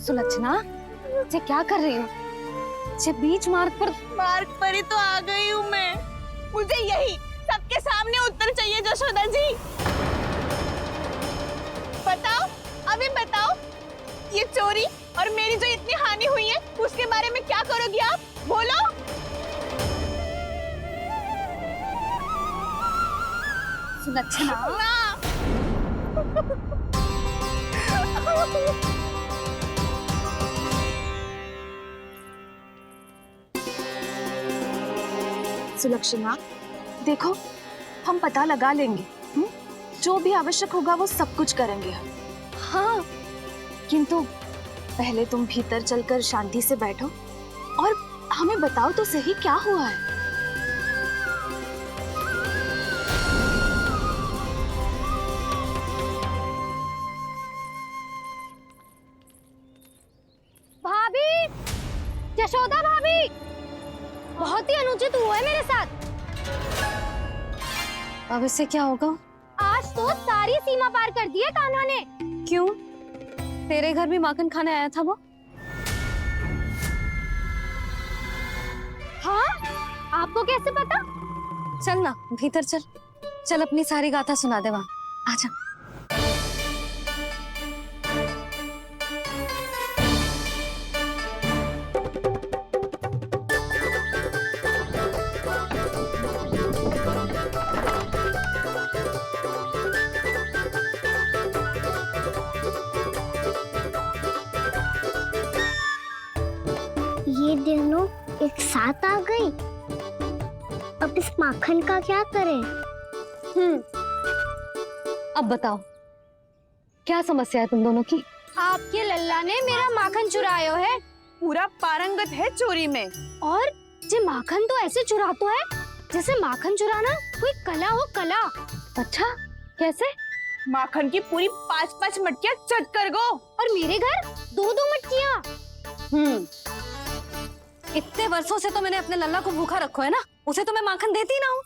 सुलक्षणा, ये क्या कर रही हो? ये बीच मार्ग पर ही तो आ गई हूँ मैं। मुझे यही सबके सामने उत्तर चाहिए जशोदा जी। बताओ, अभी बताओ, ये चोरी और मेरी जो इतनी हानि हुई है उसके बारे में क्या करोगी आप? बोलो। सुलक्षणा, सुलक्षणा, देखो हम पता लगा लेंगे। जो भी आवश्यक होगा वो सब कुछ करेंगे हम। हाँ, किंतु पहले तुम भीतर चलकर शांति से बैठो और हमें बताओ तो सही क्या हुआ है। भाभी, यशोदा भाभी, बहुत ही अनुचित हुआ है मेरे साथ। अब इससे क्या होगा? आज तो सारी सीमा पार कर दी है कान्हा ने। क्यों? तेरे घर भी माखन खाने आया था वो? हाँ, आपको कैसे पता? चल ना भीतर चल, चल अपनी सारी गाथा सुना दे वहां। आजा। ये दोनों एक साथ आ गई। अब इस माखन का क्या करें? अब बताओ क्या समस्या है तुम दोनों की? आपके लल्ला ने मेरा माखन चुरायो है। पूरा पारंगत है चोरी में। और ये माखन तो ऐसे चुराता है जैसे माखन चुराना कोई कला हो, कला। अच्छा, कैसे? माखन की पूरी 5-5 मटकियां चट कर गो। और मेरे घर 2-2 मटकियां। इतने वर्षों से तो मैंने अपने लल्ला को भूखा रखो है ना, उसे तो मैं माखन देती ना हूँ।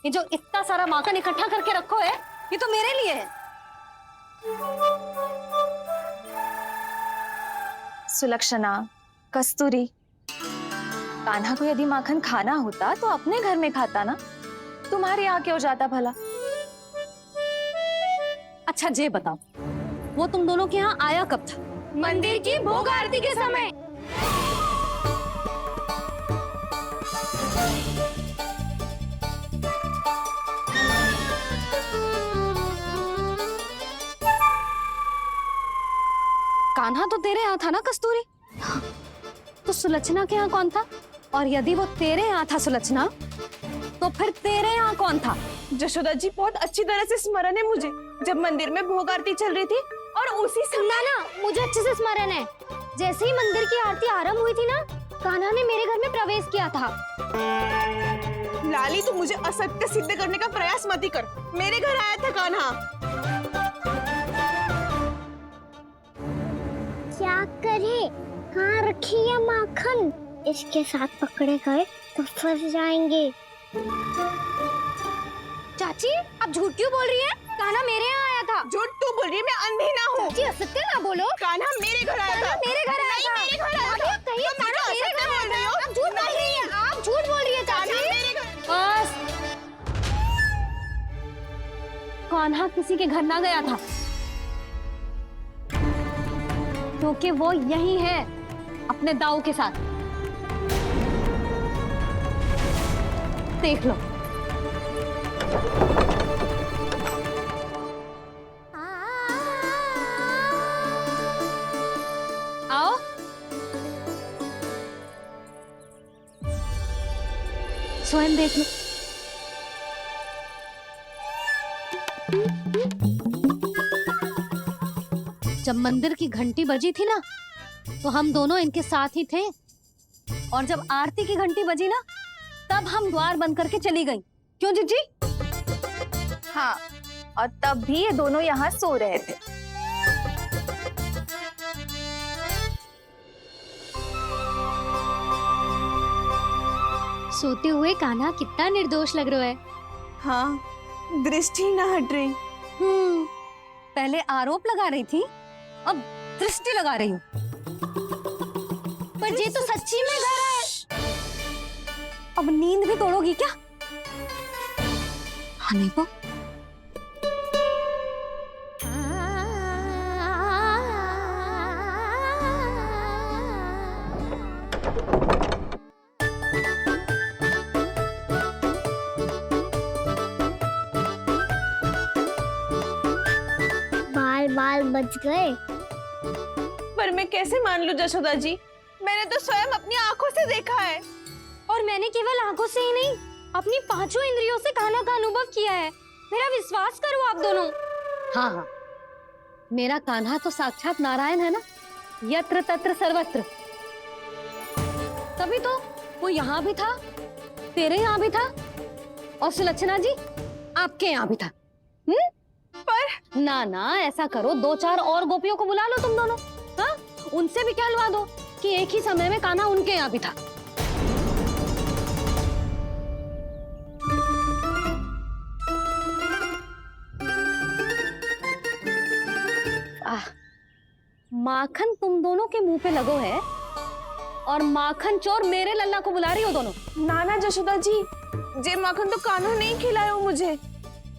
ये जो इतना सारा माखन इकट्ठा करके रखो है, ये तो मेरे लिए है। सुलक्षणा, कस्तूरी, कान्हा को यदि माखन खाना होता तो अपने घर में खाता ना, तुम्हारे यहाँ क्यों जाता भला? अच्छा ये बताओ, वो तुम दोनों के यहाँ आया कब था? मंदिर की भोग आरती के समय। कान्हा तो तेरे यहाँ था ना कस्तूरी? तो सुलक्षणा के यहाँ कौन था? और यदि वो तेरे यहाँ था सुलक्षणा, तो फिर तेरे यहाँ कौन था? जशोदा जी, बहुत अच्छी तरह से स्मरण है मुझे, जब मंदिर में भोग आरती चल रही थी और उसी समय ना, मुझे अच्छे से स्मरण है। जैसे ही मंदिर की आरती आरंभ हुई थी ना, कान्हा ने मेरे घर में प्रवेश किया था। लाली, तू मुझे असत्य सिद्ध करने का प्रयास मत ही कर। मेरे घर आया था कान्हा। क्या करे? कहाँ रखी है माखन? इसके साथ पकड़े गए तो फंस जाएंगे। चाची, आप झूठ क्यों बोल रही हैं? कान्हा मेरे यहाँ आया था। झूठ तू बोल रही है, मैं अंधी ना हूँ। चाची, असत्य ना बोलो। कान्हा मेरे घर आया था। मेरे घर आया था। मेरे घर आया था। कहिए कान्हा मेरे घर आया था। आप झूठ बोल रही हैं। आप झूठ बोल रही हैं चाची। बस, कान्हा किसी के घर ना गया था, क्योंकि वो यही है अपने दाऊ के साथ। देख लो। आओ। स्वयं देख लो। जब मंदिर की घंटी बजी थी ना, तो हम दोनों इनके साथ ही थे, और जब आरती की घंटी बजी ना, तब हम द्वार बंद करके चली गई। क्यों जीजी? हाँ, और तब भी ये दोनों यहाँ सो रहे थे। सोते हुए कान्हा कितना निर्दोष लग रहा है। हाँ, दृष्टि ना हट रही। पहले आरोप लगा रही थी, अब दृष्टि लगा रही हूँ। पर ये तो सच्ची में घर है। अब नींद भी तोड़ोगी क्या? हाँ नहीं तो बाल बाल बच गए। पर मैं कैसे मान लूं जशोदा जी, मैंने तो स्वयं अपनी आंखों से देखा है। और मैंने केवल आंखों से ही नहीं, अपनी पांचों इंद्रियों से कान्हा का अनुभव किया है। मेरा विश्वास करो आप दोनों। हाँ हाँ, मेरा कान्हा तो साक्षात नारायण है ना, यत्र तत्र सर्वत्र। तभी तो वो यहाँ भी था, तेरे यहाँ भी था, और सुलक्षणा जी आपके यहाँ भी था। पर ना ना, ऐसा करो, 2-4 और गोपियों को बुला लो तुम दोनों। हाँ, उनसे भी कहलवा दो कि एक ही समय में कान्हा उनके यहाँ भी था। माखन तुम दोनों के मुंह पे लगो है, और माखन चोर मेरे लल्ला को बुला रही हो दोनों। नाना जशोदा जी, जे माखन तो कान्हा नहीं खिलाया मुझे।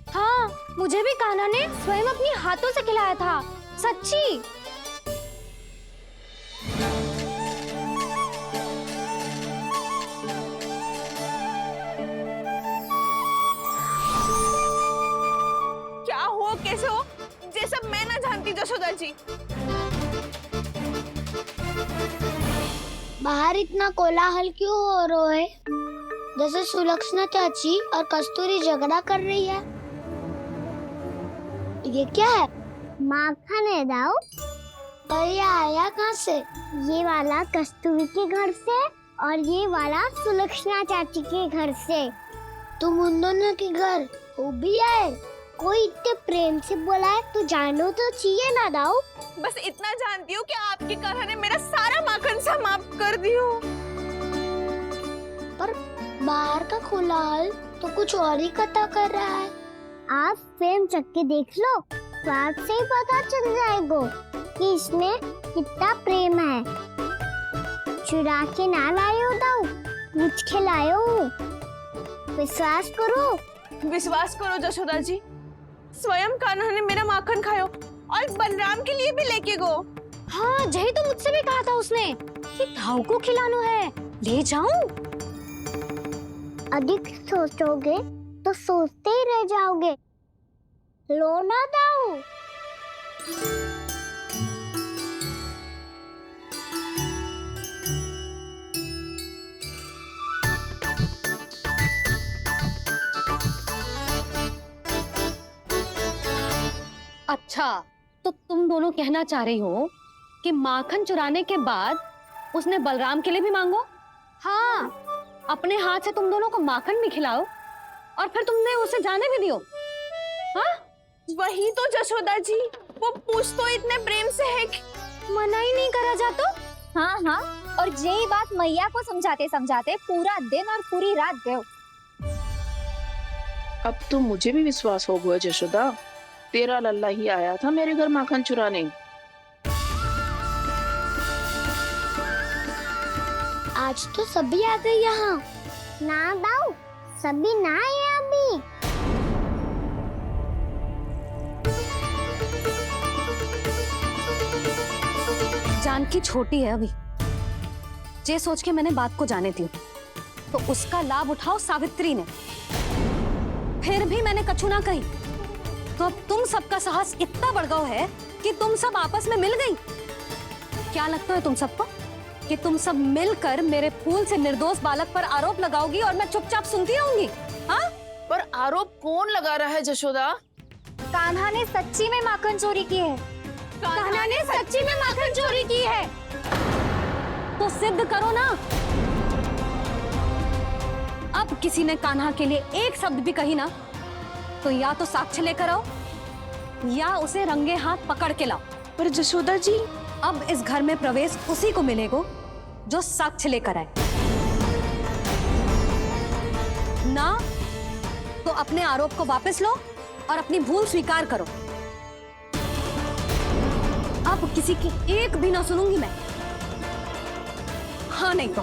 हाँ, मुझे भी कान्हा ने स्वयं अपनी हाथों से खिलाया था, सच्ची। क्या हो कैसे हो, ये सब मैं ना जानती जशोदा जी। बाहर इतना कोलाहल क्यों हो रहा है? जैसे सुलक्षणा चाची और कस्तूरी झगड़ा कर रही है। ये क्या है? माखन है दाऊ। और ये आया कहाँ से? ये वाला कस्तूरी के घर से और ये वाला सुलक्षणा चाची के घर से। तुम उन दोनों के घर वो भी आए? कोई इतने प्रेम से बोला है तो जानो तो चाहिए ना दाऊ। बस इतना जानती हूँ कि आपके कान्हा ने मेरा सारा माखन समाप्त कर दियो। पर बाहर का कोलाहल तो कुछ और ही कथा कर रहा है। आप फिल्म चख के देख लो, तो आपसे ही पता चल जाएगा कि इसमें कितना प्रेम है। चुरा के ना लायो दाऊ, पूछ के लायो। विश्वास करो जशोदा जी, स्वयं कान्हा ने मेरा माखन खायो और बलराम के लिए भी लेके गो। हाँ, यही तो मुझसे भी कहा था उसने कि दाऊ को खिलाना है, ले जाऊं। अधिक सोचोगे तो सोचते ही रह जाओगे। लो ना दाऊ। अच्छा, तो तुम दोनों कहना चाह रही हो कि माखन चुराने के बाद उसने बलराम के लिए भी मांगो? हाँ, अपने हाथ से तुम दोनों को माखन भी खिलाओ और फिर तुमने उसे जाने भी दियो। हाँ, वही तो जशोदा जी, वो पूछ तो इतने प्रेम से है कि मना ही नहीं करा जाता। हाँ हाँ, और यही बात मैया को समझाते समझाते पूरा दिन और पूरी रात गए। अब तो मुझे भी विश्वास हो गया जशोदा, तेरा लल्ला ही आया था मेरे घर माखन चुराने। आज तो सभी आ गए यहाँ। ना दाऊ, सभी ना आए अभी। जानकी छोटी है अभी, ये सोच के मैंने बात को जाने दी, तो उसका लाभ उठाओ सावित्री ने। फिर भी मैंने कछु ना कही, तो अब तुम सबका साहस इतना बढ़ गया है कि तुम सब आपस में मिल गई। क्या लगता है तुम सबको कि तुम सब मिलकर मेरे फूल से निर्दोष बालक पर आरोप लगाओगी और मैं चुपचाप सुनती रहूंगी? हाँ? पर आरोप कौन लगा रहा है जशोदा? कान्हा ने सच्ची में माखन चोरी की है। कान्हा ने सच्ची में माखन चोरी की है। तो सिद्ध करो ना। अब किसी ने कान्हा के लिए एक शब्द भी कही ना, तो या तो साक्ष्य लेकर आओ या उसे रंगे हाथ पकड़ के लाओ। पर जशोदा जी, अब इस घर में प्रवेश उसी को मिलेगा जो साक्ष्य लेकर आए। ना तो अपने आरोप को वापस लो और अपनी भूल स्वीकार करो। अब किसी की एक भी ना सुनूंगी मैं। हाँ नहीं तो।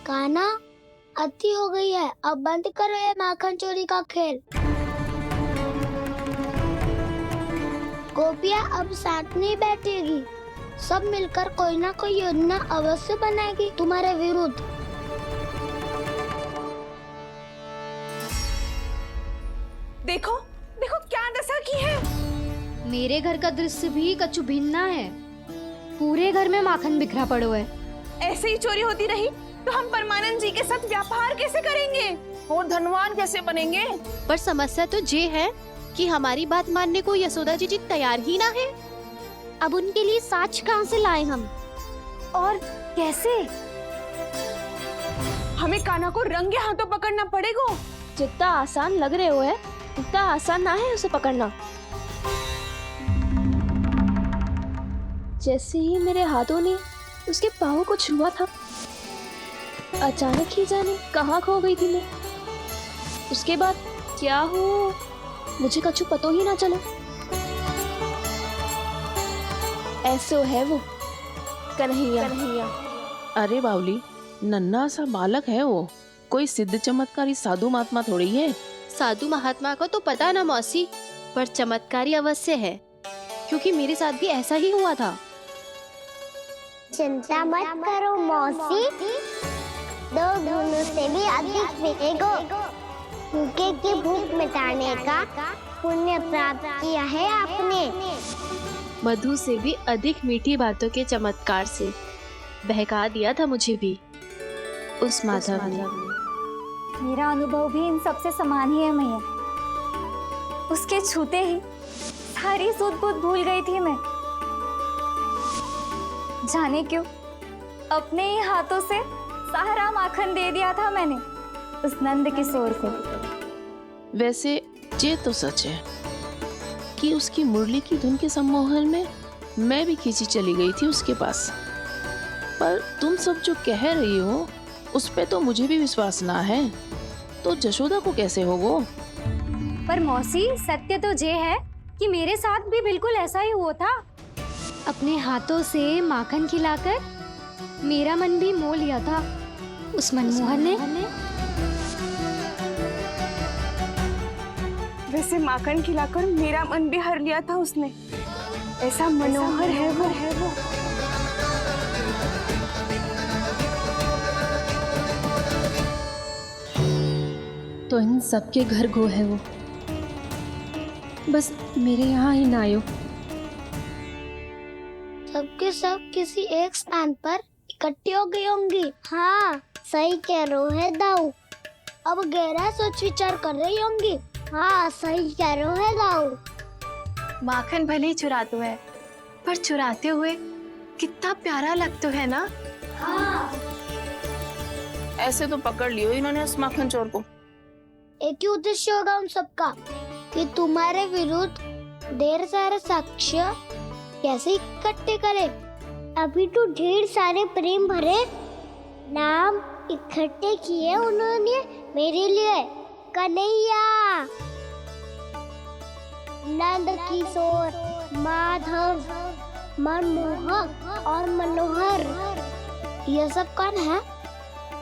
कान्हा, अति हो गई है, अब बंद करो ये माखन चोरी का खेल। गोपिया अब साथ नहीं बैठेगी, सब मिलकर कोई ना कोई योजना अवश्य बनाएगी तुम्हारे विरुद्ध। देखो देखो क्या दशा की है। मेरे घर का दृश्य भी कछु भिन्न है। पूरे घर में माखन बिखरा पड़ो है। ऐसे ही चोरी होती रही तो हम परमानंद जी के साथ व्यापार कैसे करेंगे और धनवान कैसे बनेंगे? पर समस्या तो ये है कि हमारी बात मानने को यशोदा जी तैयार ही ना है। अब उनके लिए साक्ष कहाँ से लाएं हम? और कैसे? हमें कान्हा को रंगे हाथों पकड़ना पड़ेगा। जितना आसान लग रहे हो है उतना आसान ना है उसे पकड़ना। जैसे ही मेरे हाथों ने उसके पाँव को छुआ था, अचानक ही जाने कहाँ खो गई थी मैं। उसके बाद क्या हो मुझे कछु पतो ही ना चला। ऐसो है वो कन्हैया। अरे बावली, नन्हा सा बालक है वो, कोई सिद्ध चमत्कारी साधु महात्मा थोड़ी है। साधु महात्मा को तो पता ना मौसी, पर चमत्कारी अवश्य है, क्योंकि मेरे साथ भी ऐसा ही हुआ था। चिंता मत करो मौसी, 2 गुणों से भी अधिक मिलेगा। भूखे की भूख मिटाने का पुण्य प्राप्त किया है आपने। मधु से भी अधिक मीठी बातों के चमत्कार से बहका दिया था मुझे भी उस माधव ने। मेरा अनुभव भी इन सबसे समान ही है मैया। उसके छूते ही सारी सूध बूध भूल गई थी मैं। जाने क्यों अपने ही हाथों से सारा माखन दे दिया था मैंने उस नंद किशोर को। वैसे ये तो सच है कि उसकी मुरली की धुन के सम्मोहन में मैं भी खींची चली गई थी उसके पास। पर तुम सब जो कह रही हो उस पे तो मुझे भी विश्वास ना है, तो जशोदा को कैसे होगो? पर मौसी, सत्य तो ये है कि मेरे साथ भी बिल्कुल ऐसा ही हुआ था। अपने हाथों से माखन खिलाकर मेरा मन भी मोह लिया था उस मनमोहन ने। वैसे माखन खिलाकर मेरा मन भी हर लिया था उसने। ऐसा मनोहर है वो। तो इन सबके घर गो है वो, बस मेरे यहाँ ही ना आयो। सबके सब किसी एक स्थान पर इकट्ठी हो गई होंगी। हाँ, सही कह रहे है दाऊ। अब गहरा सोच विचार कर रही होंगी। हाँ, सही कह रहे है दाऊ। माखन भले ही चुराते है, पर चुराते हुए कितना प्यारा लगता है ना। ऐसे तो पकड़ लियो इन्होंने उस माखन चोर को। एक ही उद्देश्य होगा उन सबका कि तुम्हारे विरुद्ध ढेर सारे साक्ष्य कैसे इकट्ठे करे। अभी तो ढेर सारे प्रेम भरे नाम इकट्ठे किए उन्होंने मेरे लिए। कन्हैया, नंद किशोर, माधव, मनमोहक और मनोहर, ये सब कौन है?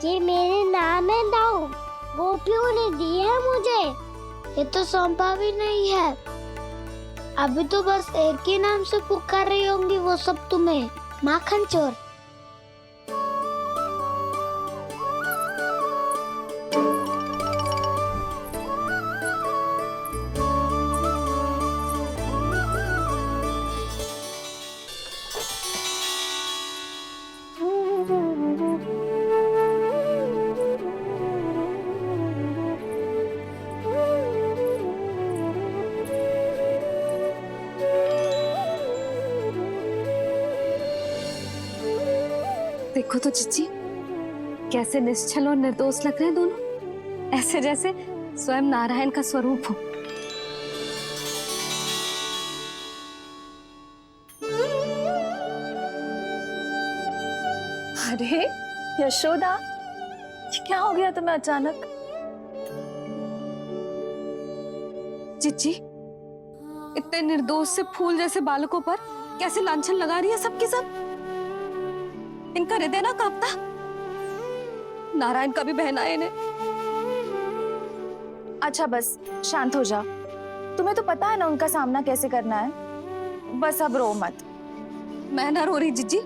ये मेरे नाम है दाऊ। गोपियों ने दी है मुझे, ये तो सौंपा भी नहीं है। अभी तो बस एक ही नाम से पुकार रही होंगी वो सब तुम्हें, माखन चोर। देखो तो चिच्ची, कैसे निश्चल और निर्दोष लग रहे हैं दोनों, ऐसे जैसे स्वयं नारायण का स्वरूप हो। अरे यशोदा, ये क्या हो गया तुम्हें अचानक? चिच्ची, इतने निर्दोष से फूल जैसे बालकों पर कैसे लांछन लगा रही है सबके सब। इनका हृदय ना कांपता। नारायण का भी बहना है इन्हें। अच्छा बस शांत हो जाओ, तुम्हें तो पता है ना उनका सामना कैसे करना है। बस अब रो मत। मैं ना रो रही जिज्जी,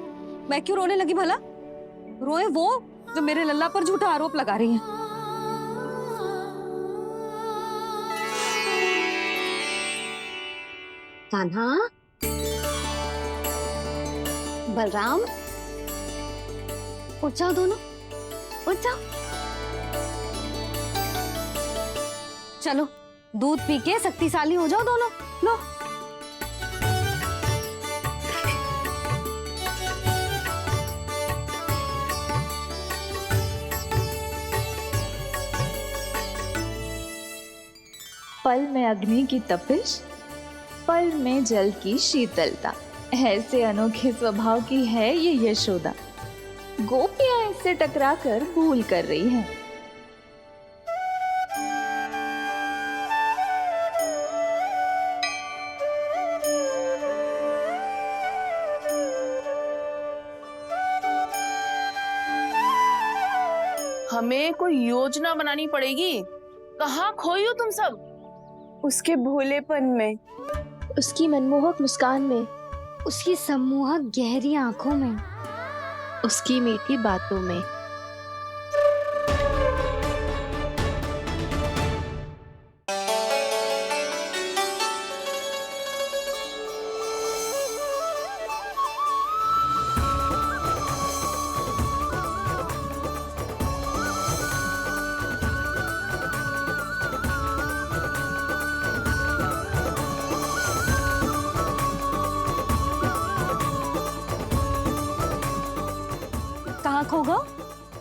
मैं क्यों रोने लगी भला? रोए वो जो मेरे लल्ला पर झूठा आरोप लगा रही है। कान्हा, बलराम, उठ जाओ दोनों, उठ जाओ। चलो दूध पी के शक्तिशाली हो जाओ दोनों। लो। पल में अग्नि की तपिश, पल में जल की शीतलता, ऐसे अनोखे स्वभाव की है ये यशोदा। गोपियां इससे टकराकर भूल कर रही हैं। हमें कोई योजना बनानी पड़ेगी। कहाँ खोई हो तुम सब? उसके भोलेपन में, उसकी मनमोहक मुस्कान में, उसकी सम्मोहक गहरी आंखों में, उसकी मीठी बातों में। कहाँ खो गो?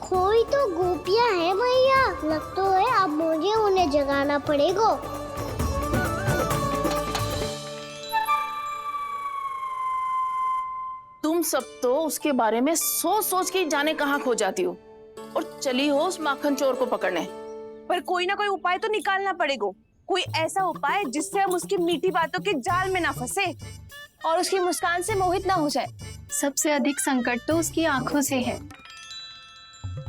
कोई तो गोपियां है भैया, लगता है अब मुझे उन्हें जगाना पड़ेगा। तुम सब तो उसके बारे में सोच सोच के जाने कहाँ खो जाती हो और चली हो उस माखन चोर को पकड़ने। पर कोई ना कोई उपाय तो निकालना पड़ेगा। कोई ऐसा उपाय जिससे हम उसकी मीठी बातों के जाल में ना फंसे और उसकी मुस्कान से मोहित ना हो जाए। सबसे अधिक संकट तो उसकी आंखों से है।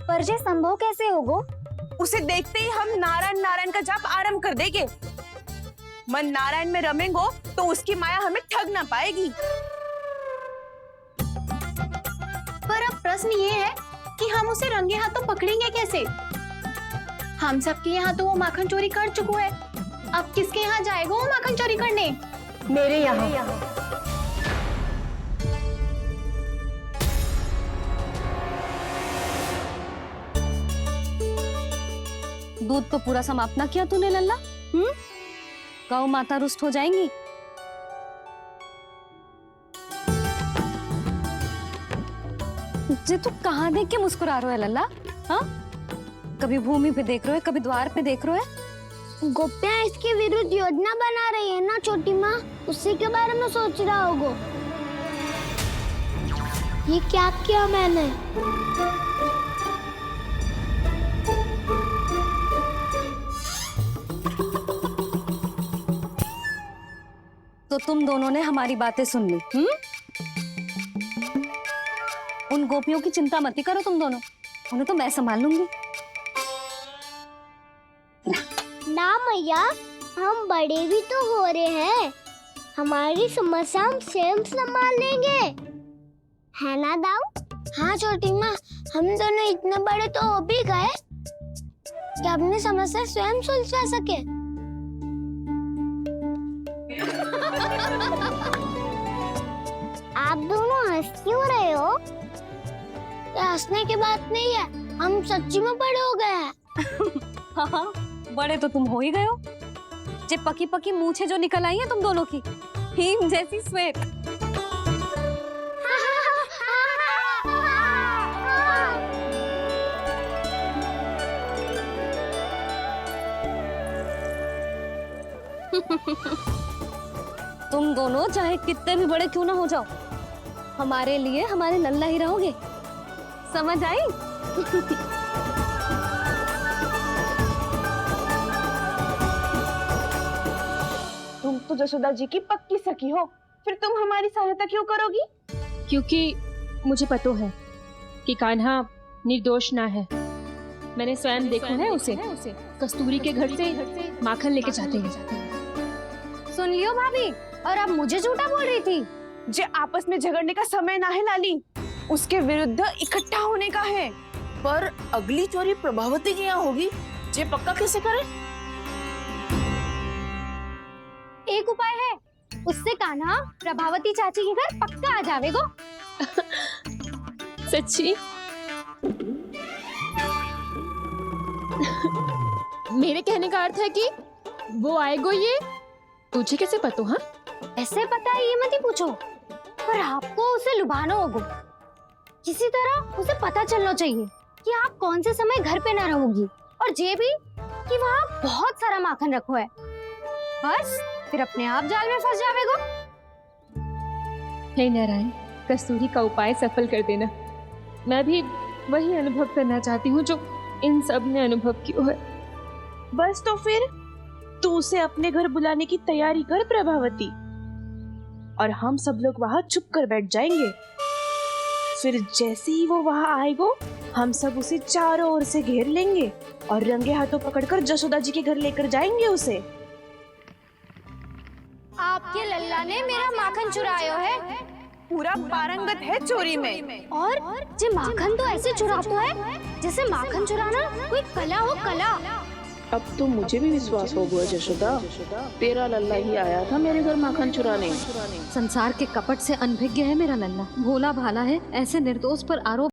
पर ये संभव कैसे होगा? उसे देखते ही हम नारायण नारायण का जाप आरंभ कर देंगे। मन नारायण में रमेंगो तो उसकी माया हमें ठग ना पाएगी। पर अब प्रश्न ये है कि हम उसे रंगे हाथों पकड़ेंगे कैसे? हम सबके यहाँ तो वो माखन चोरी कर चुका है, अब किसके यहाँ जाएगा वो माखन चोरी करने? मेरे यहाँ। दूध तो पूरा समाप्त ना किया तूने लल्ला। गौ माता रुष्ट हो जाएंगी। जे तू कहाँ देख के मुस्कुरा रहे हो लल्ला? हाँ, कभी भूमि पे देख रहे हो, कभी द्वार पे देख रहे हो। गोपियां इसके विरुद्ध योजना बना रही है ना छोटी माँ, उसी के बारे में सोच रहा होगा। ये क्या किया मैंने? तो तुम दोनों ने हमारी बातें सुन ली। उन गोपियों की चिंता मत करो तुम दोनों, उन्हें तो मैं संभाल लूंगी। ना मैया, हम बड़े भी तो हो रहे हैं, हमारी समस्या हम स्वयं संभाल लेंगे, है ना दाऊ? हाँ छोटी माँ, हम दोनों इतने बड़े तो हो भी गए कि अपनी समस्या स्वयं सुलझा सके। आप दोनों हंस क्यों रहे हो? ये हंसने की बात नहीं है, हम सच्ची में बड़े हो गए हैं। हाँ, बड़े तो तुम हो ही गए हो। जे पकी पकी मूछें जो निकल आई हैं तुम दोनों की, हिम जैसी श्वेत। तुम दोनों चाहे कितने भी बड़े क्यों ना हो जाओ, हमारे लिए हमारे लल्ला ही रहोगे, समझ आई? तुम तो जसोदा जी की पक्की सखी हो, फिर तुम हमारी सहायता क्यों करोगी? क्योंकि मुझे पता है कि कान्हा निर्दोष ना है। मैंने स्वयं देखा है उसे कस्तूरी के घर से माखन लेके जाते हैं। सुन लियो भाभी, और अब मुझे झूठा बोल रही थी। जे आपस में झगड़ने का समय ना है लाली, उसके विरुद्ध इकट्ठा होने का है। पर अगली चोरी प्रभावती की यहाँ होगी, जे पक्का कैसे करे? एक उपाय है, उससे कान्हा प्रभावती चाची के घर पक्का आ जावेगो। सच्ची? मेरे कहने का अर्थ है कि वो आएगो। ये तुझे कैसे पता? हाँ, ऐसे पता है ये मत ही पूछो, पर आपको उसे लुभाना होगा। किसी तरह उसे पता चलना चाहिए कि आप कौन से समय घर पे ना रहोगी, और ये भी कि वहाँ बहुत सारा माखन रखो है। बस फिर अपने आप जाल में फंस जावेगो। हे नारायण, कस्तूरी का उपाय सफल कर देना। मैं भी वही अनुभव करना चाहती हूँ जो इन सब ने अनुभव किया है। बस तो फिर तू उसे अपने घर बुलाने की तैयारी कर प्रभावती, और हम सब लोग वहाँ चुप कर बैठ जाएंगे। फिर जैसे ही वो वहाँ आएगो, हम सब उसे चारों ओर से घेर लेंगे और रंगे हाथों पकड़कर जशोदा जी के घर लेकर जाएंगे उसे। आपके लल्ला ने मेरा माखन चुराया है, पूरा पारंगत है चोरी में। और जे माखन तो ऐसे चुराता है जैसे माखन चुराना कोई कला हो, कला। अब तो मुझे भी विश्वास हो गया जशोदा, तेरा लल्ला ही आया था मेरे घर माखन चुराने। संसार के कपट से अनभिज्ञ है मेरा लल्ला, भोला भाला है। ऐसे निर्दोष पर आरोप